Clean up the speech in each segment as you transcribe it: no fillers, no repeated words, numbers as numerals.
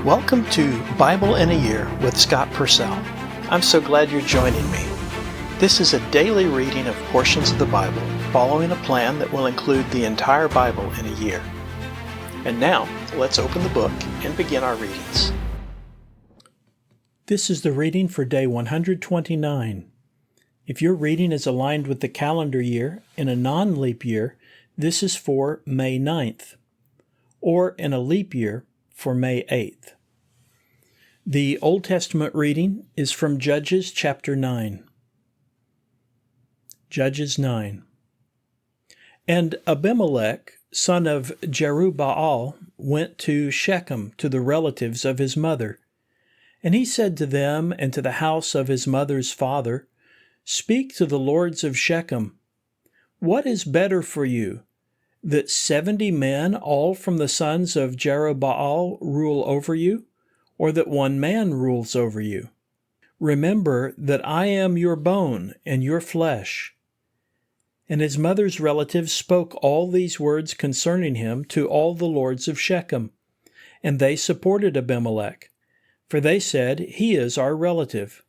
Welcome to Bible in a Year with Scott Purcell. I'm so glad you're joining me. This is a daily reading of portions of the Bible, following a plan that will include the entire Bible in a year. And now, let's open the book and begin our readings. This is the reading for day 129. If your reading is aligned with the calendar year in a non-leap year, this is for May 9th, or in a leap year for May 8th. The Old Testament reading is from Judges chapter 9. Judges 9. And Abimelech, son of Jerubbaal, went to Shechem to the relatives of his mother. And he said to them and to the house of his mother's father, "Speak to the lords of Shechem. What is better for you, that 70 men, all from the sons of Jerubbaal, rule over you, or that one man rules over you? Remember that I am your bone and your flesh." And his mother's relatives spoke all these words concerning him to all the lords of Shechem, and they supported Abimelech, for they said, "He is our relative."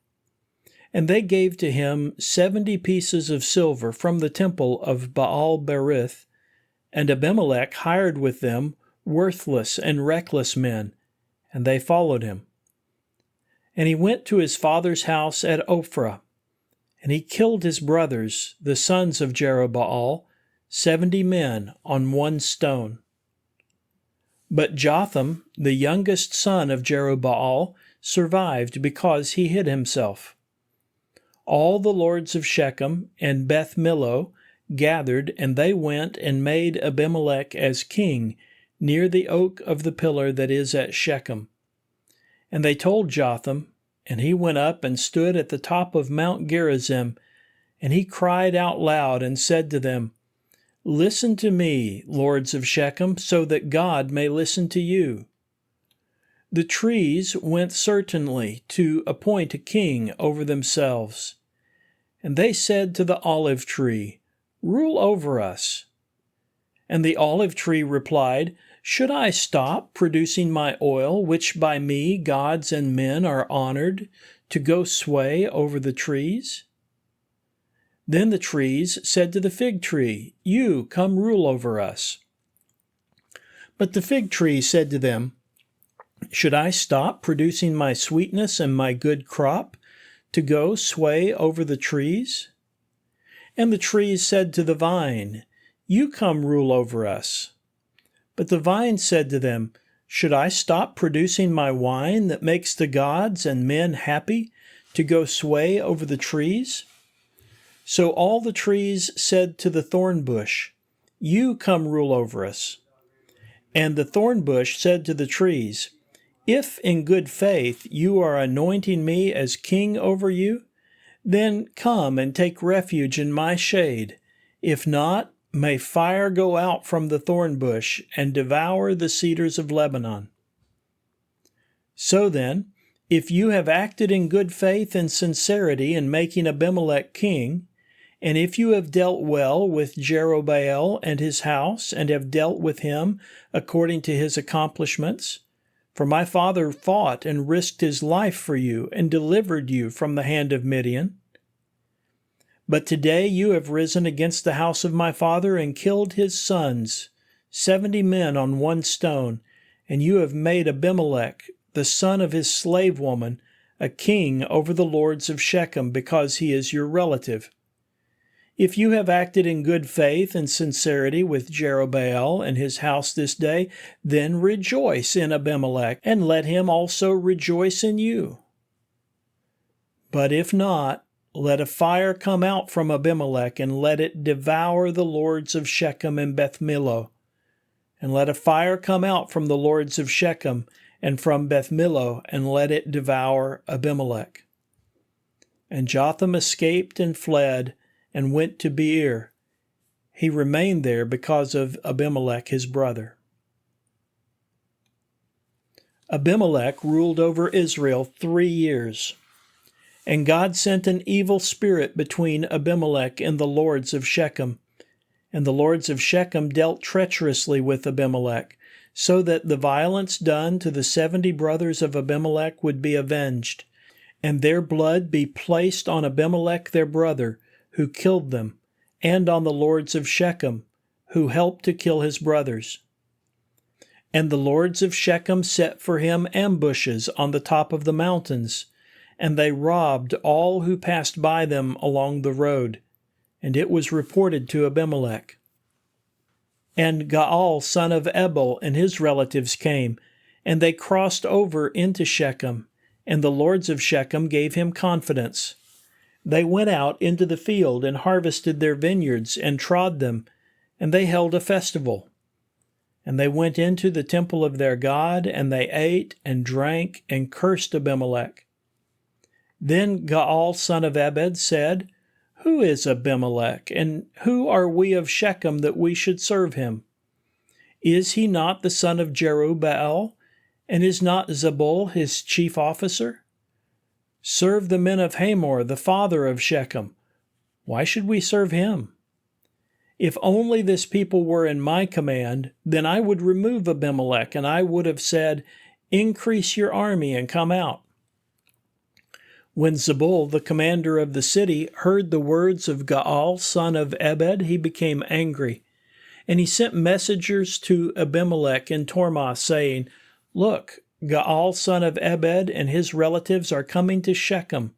And they gave to him 70 pieces of silver from the temple of Baal-berith, and Abimelech hired with them worthless and reckless men, and they followed him. And he went to his father's house at Ophrah, and he killed his brothers, the sons of Jerubbaal, 70 men on one stone. But Jotham, the youngest son of Jerubbaal, survived because he hid himself. All the lords of Shechem and Beth Millo gathered, and they went and made Abimelech as king near the oak of the pillar that is at Shechem. And they told Jotham, and he went up and stood at the top of Mount Gerizim, and he cried out loud and said to them, "Listen to me, lords of Shechem, so that God may listen to you." The trees went certainly to appoint a king over themselves. And they said to the olive tree, "Rule over us." And the olive tree replied, "Should I stop producing my oil, which by me gods and men are honored, to go sway over the trees?" Then the trees said to the fig tree, "You come rule over us." But the fig tree said to them, "Should I stop producing my sweetness and my good crop, to go sway over the trees?" And the trees said to the vine, "You come rule over us." But the vine said to them, "Should I stop producing my wine that makes the gods and men happy, to go sway over the trees?" So all the trees said to the thorn bush, "You come rule over us." And the thorn bush said to the trees, "If in good faith you are anointing me as king over you, then come and take refuge in my shade. If not, may fire go out from the thorn bush and devour the cedars of Lebanon." So then, if you have acted in good faith and sincerity in making Abimelech king, and if you have dealt well with Jerubbaal and his house, and have dealt with him according to his accomplishments, for my father fought and risked his life for you and delivered you from the hand of Midian. But today you have risen against the house of my father and killed his sons, 70 men on one stone, and you have made Abimelech, the son of his slave woman, a king over the lords of Shechem, because he is your relative. If you have acted in good faith and sincerity with Jerubbaal and his house this day, then rejoice in Abimelech, and let him also rejoice in you. But if not, let a fire come out from Abimelech, and let it devour the lords of Shechem and Beth Millo. And let a fire come out from the lords of Shechem and from Beth Millo, and let it devour Abimelech. And Jotham escaped and fled, and went to Beer. He remained there because of Abimelech his brother. Abimelech ruled over Israel 3 years. And God sent an evil spirit between Abimelech and the lords of Shechem. And the lords of Shechem dealt treacherously with Abimelech, so that the violence done to the 70 brothers of Abimelech would be avenged, and their blood be placed on Abimelech their brother, who killed them, and on the lords of Shechem, who helped to kill his brothers. And the lords of Shechem set for him ambushes on the top of the mountains, and they robbed all who passed by them along the road, and it was reported to Abimelech. And Gaal son of Ebal and his relatives came, and they crossed over into Shechem, and the lords of Shechem gave him confidence. They went out into the field and harvested their vineyards and trod them, and they held a festival. And they went into the temple of their God, and they ate and drank and cursed Abimelech. Then Gaal son of Ebed said, Who is Abimelech, and who are we of Shechem that we should serve him? Is he not the son of Jerubbaal, and is not Zebul his chief officer? Serve the men of Hamor, the father of Shechem. Why should we serve him? If only this people were in my command, then I would remove Abimelech, and I would have said, Increase your army and come out. When Zebul, the commander of the city, heard the words of Gaal son of Ebed, he became angry. And he sent messengers to Abimelech in Tormah, saying, Look, Gaal son of Ebed and his relatives are coming to Shechem,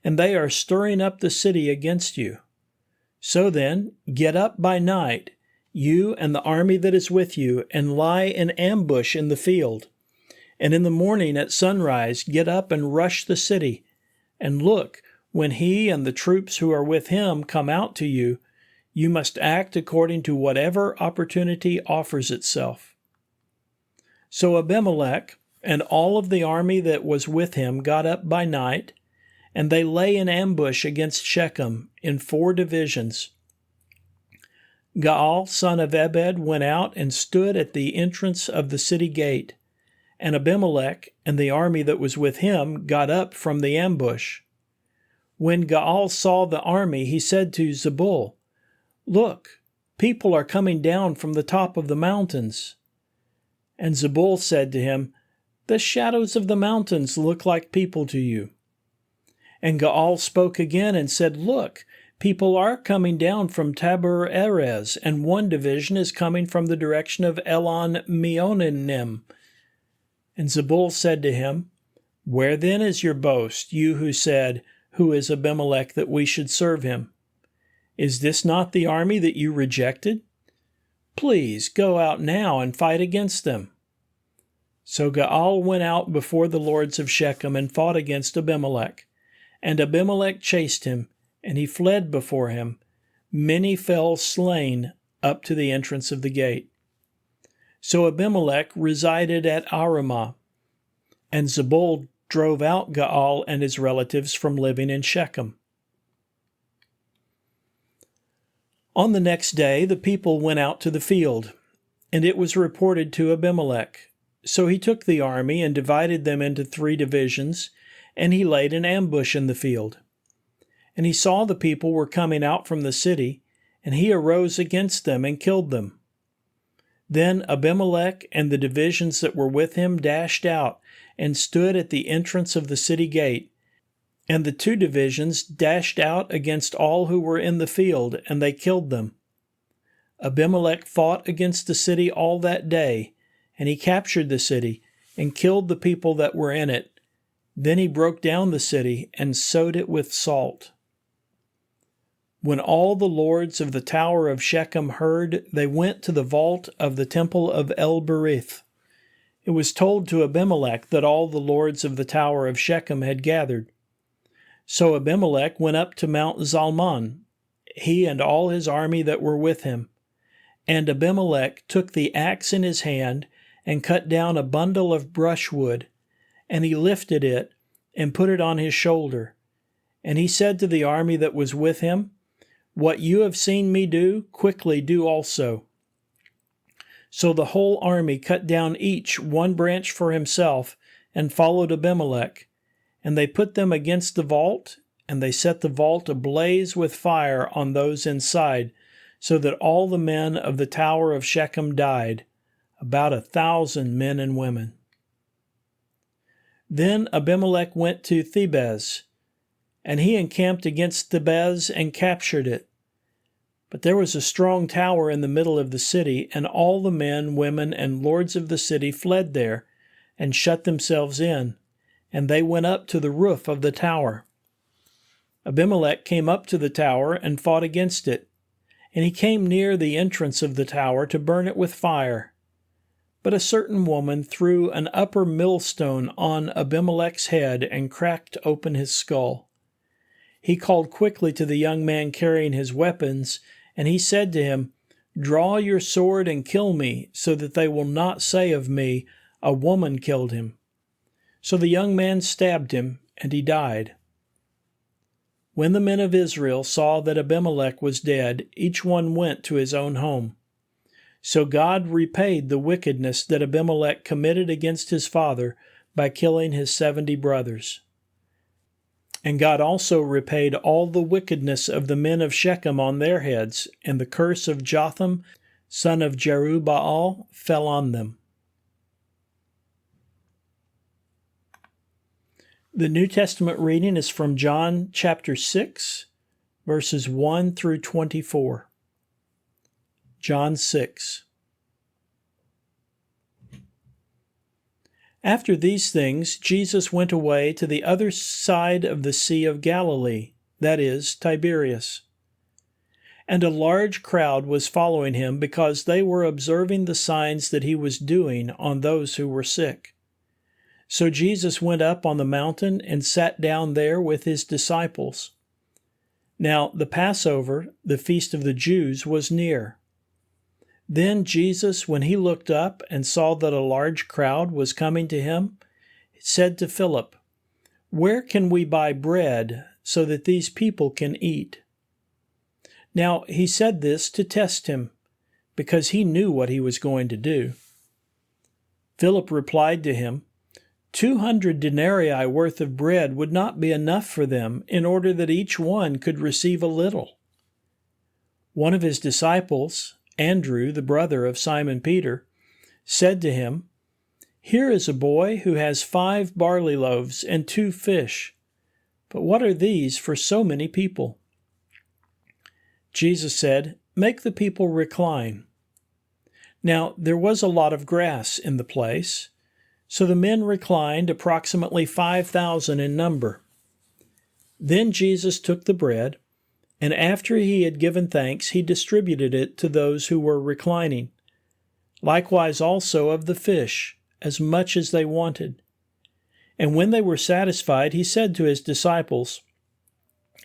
and they are stirring up the city against you. So then, get up by night, you and the army that is with you, and lie in ambush in the field. And in the morning at sunrise, get up and rush the city. And look, when he and the troops who are with him come out to you, you must act according to whatever opportunity offers itself. So Abimelech and all of the army that was with him got up by night, and they lay in ambush against Shechem in 4 divisions. Gaal son of Ebed went out and stood at the entrance of the city gate, and Abimelech and the army that was with him got up from the ambush. When Gaal saw the army, he said to Zebul, Look, people are coming down from the top of the mountains. And Zebul said to him, The shadows of the mountains look like people to you. And Gaal spoke again and said, Look, people are coming down from Tabor Erez, and 1 division is coming from the direction of Elon Meonanim. And Zebul said to him, Where then is your boast, you who said, Who is Abimelech that we should serve him? Is this not the army that you rejected? Please go out now and fight against them. So Gaal went out before the lords of Shechem and fought against Abimelech. And Abimelech chased him, and he fled before him. Many fell slain up to the entrance of the gate. So Abimelech resided at Aramah, and Zebul drove out Gaal and his relatives from living in Shechem. On the next day the people went out to the field, and it was reported to Abimelech. So he took the army and divided them into 3 divisions, and he laid an ambush in the field. And he saw the people were coming out from the city, and he arose against them and killed them. Then Abimelech and the divisions that were with him dashed out and stood at the entrance of the city gate. And the 2 divisions dashed out against all who were in the field, and they killed them. Abimelech fought against the city all that day, and he captured the city and killed the people that were in it. Then he broke down the city and sowed it with salt. When all the lords of the tower of Shechem heard, they went to the vault of the temple of El-Berith. It was told to Abimelech that all the lords of the tower of Shechem had gathered. So Abimelech went up to Mount Zalmon, he and all his army that were with him. And Abimelech took the axe in his hand and cut down a bundle of brushwood, and he lifted it and put it on his shoulder. And he said to the army that was with him, What you have seen me do, quickly do also. So the whole army cut down each 1 branch for himself and followed Abimelech. And they put them against the vault, and they set the vault ablaze with fire on those inside, so that all the men of the tower of Shechem died, about 1,000 men and women. Then Abimelech went to Thebez, and he encamped against Thebez and captured it. But there was a strong tower in the middle of the city, and all the men, women, and lords of the city fled there and shut themselves in, and they went up to the roof of the tower. Abimelech came up to the tower and fought against it, and he came near the entrance of the tower to burn it with fire. But a certain woman threw an upper millstone on Abimelech's head and cracked open his skull. He called quickly to the young man carrying his weapons, and he said to him, "Draw your sword and kill me, so that they will not say of me, 'A woman killed him.'" So the young man stabbed him, and he died. When the men of Israel saw that Abimelech was dead, each one went to his own home. So God repaid the wickedness that Abimelech committed against his father by killing his 70 brothers. And God also repaid all the wickedness of the men of Shechem on their heads, and the curse of Jotham, son of Jerubbaal, fell on them. The New Testament reading is from John chapter 6, verses 1 through 24. John 6. After these things, Jesus went away to the other side of the Sea of Galilee, that is, Tiberias. And a large crowd was following him because they were observing the signs that he was doing on those who were sick. So Jesus went up on the mountain and sat down there with his disciples. Now the Passover, the feast of the Jews, was near. Then Jesus, when he looked up and saw that a large crowd was coming to him, said to Philip, "Where can we buy bread so that these people can eat?" Now he said this to test him, because he knew what he was going to do. Philip replied to him, 200 denarii worth of bread would not be enough for them, in order that each one could receive a little. One of his disciples, Andrew, the brother of Simon Peter, said to him, "Here is a boy who has 5 barley loaves and 2 fish. But what are these for so many people?" Jesus said, "Make the people recline." Now there was a lot of grass in the place, so the men reclined, approximately 5,000 in number. Then Jesus took the bread, and after he had given thanks, he distributed it to those who were reclining, likewise also of the fish, as much as they wanted. And when they were satisfied, he said to his disciples,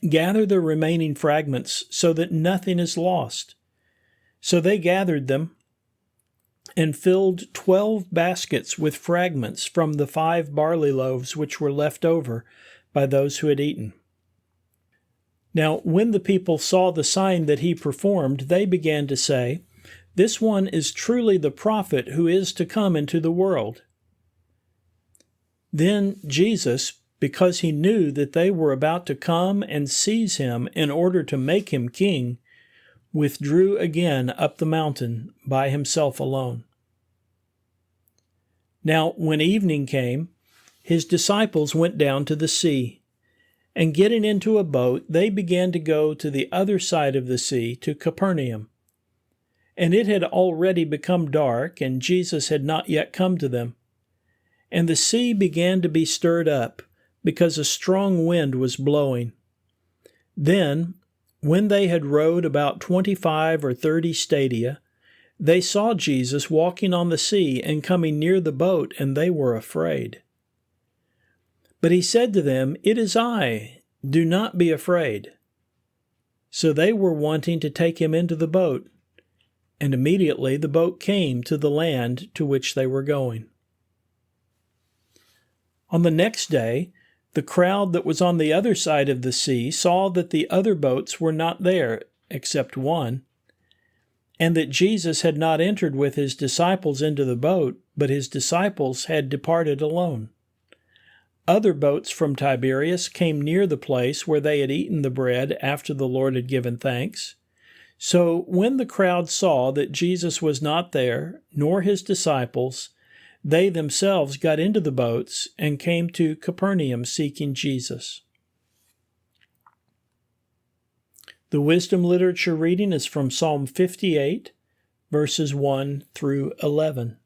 "Gather the remaining fragments so that nothing is lost." So they gathered them and filled 12 baskets with fragments from the 5 barley loaves which were left over by those who had eaten. Now, when the people saw the sign that he performed, they began to say, "This one is truly the prophet who is to come into the world." Then Jesus, because he knew that they were about to come and seize him in order to make him king, withdrew again up the mountain by himself alone. Now, when evening came, his disciples went down to the sea, and getting into a boat, they began to go to the other side of the sea, to Capernaum. And it had already become dark, and Jesus had not yet come to them. And the sea began to be stirred up, because a strong wind was blowing. Then, when they had rowed about 25 or 30 stadia, they saw Jesus walking on the sea and coming near the boat, and they were afraid. But he said to them, "It is I, do not be afraid." So they were wanting to take him into the boat, and immediately the boat came to the land to which they were going. On the next day, the crowd that was on the other side of the sea saw that the other boats were not there, except one, and that Jesus had not entered with his disciples into the boat, but his disciples had departed alone. Other boats from Tiberias came near the place where they had eaten the bread after the Lord had given thanks. So when the crowd saw that Jesus was not there, nor his disciples, they themselves got into the boats and came to Capernaum seeking Jesus. The wisdom literature reading is from Psalm 58, verses 1 through 11.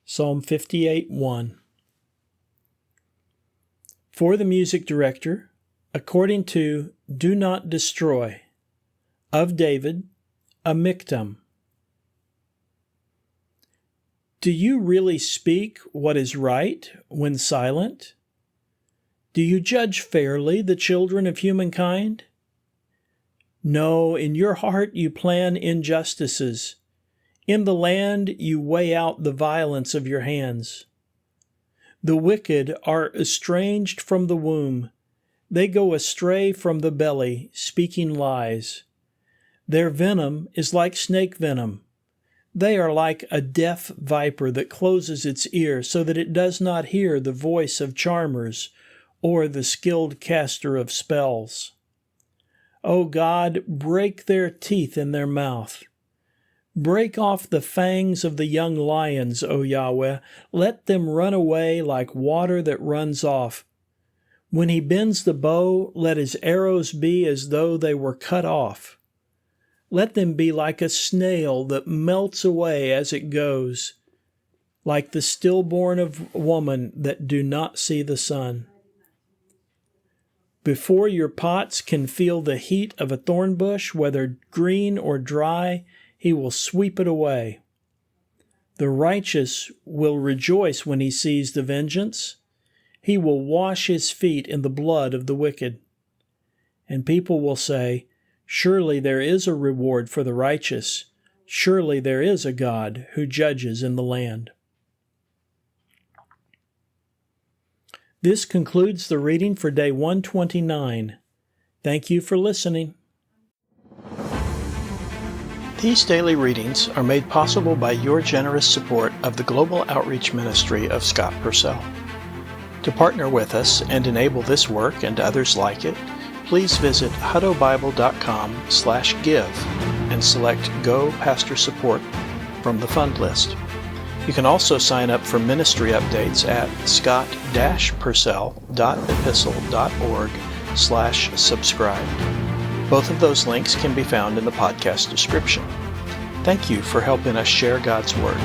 Psalm 58, 1. For the music director, according to Do Not Destroy, of David, a miktam. Do you really speak what is right when silent? Do you judge fairly the children of humankind? No, in your heart you plan injustices. In the land you weigh out the violence of your hands. The wicked are estranged from the womb. They go astray from the belly, speaking lies. Their venom is like snake venom. They are like a deaf viper that closes its ear so that it does not hear the voice of charmers or the skilled caster of spells. O God, break their teeth in their mouth. Break off the fangs of the young lions, O Yahweh. Let them run away like water that runs off. When he bends the bow, let his arrows be as though they were cut off. Let them be like a snail that melts away as it goes, like the stillborn of woman that do not see the sun. Before your pots can feel the heat of a thorn bush, whether green or dry, he will sweep it away. The righteous will rejoice when he sees the vengeance. He will wash his feet in the blood of the wicked. And people will say, Surely there is a reward for the righteous. Surely there is a God who judges in the land. This concludes the reading for day 129. Thank you for listening. These daily readings are made possible by your generous support of the Global Outreach Ministry of Scott Purcell. To partner with us and enable this work and others like it, please visit huttobible.com/give and select Go Pastor Support from the fund list. You can also sign up for ministry updates at scott-purcell.epistle.org/subscribe. Both of those links can be found in the podcast description. Thank you for helping us share God's Word.